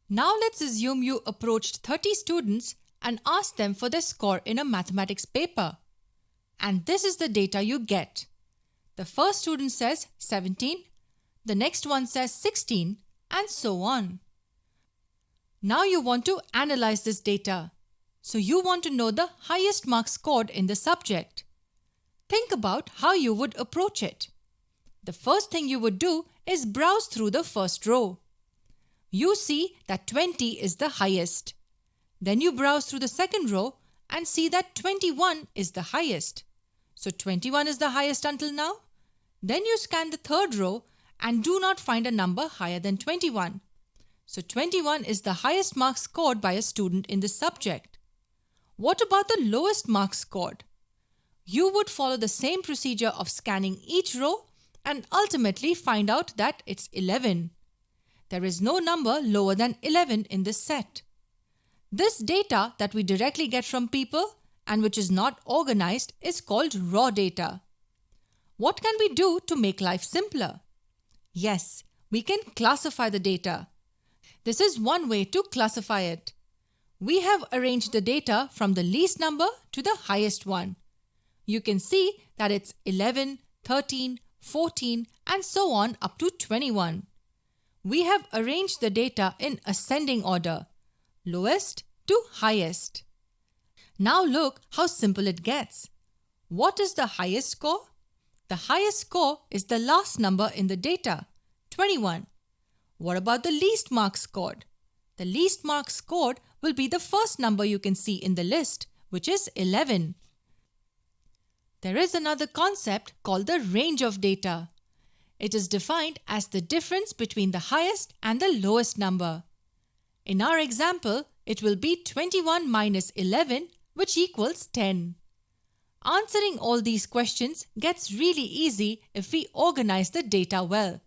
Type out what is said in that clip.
Now let's assume you approached 30 students and asked them for their score in a mathematics paper. And this is the data you get. The first student says 17, the next one says 16, and so on. Now you want to analyze this data. So you want to know the highest marks scored in the subject. Think about how you would approach it. The first thing you would do is browse through the first row. You see that 20 is the highest. Then you browse through the second row and see that 21 is the highest. So 21 is the highest until now. Then you scan the third row and do not find a number higher than 21. So 21 is the highest mark scored by a student in this subject. What about the lowest marks scored? You would follow the same procedure of scanning each row and ultimately find out that it's 11. There is no number lower than 11 in this set. This data that we directly get from people and which is not organized is called raw data. What can we do to make life simpler? Yes, we can classify the data. This is one way to classify it. We have arranged the data from the least number to the highest one. You can see that it's 11, 13, 14 and so on up to 21. We have arranged the data in ascending order, lowest to highest. Now look how simple it gets. What is the highest score? The highest score is the last number in the data, 21. What about the least marks scored? The least marks scored will be the first number you can see in the list, which is 11. There is another concept called the range of data. It is defined as the difference between the highest and the lowest number. In our example, it will be 21 minus 11, which equals 10. Answering all these questions gets really easy if we organize the data well.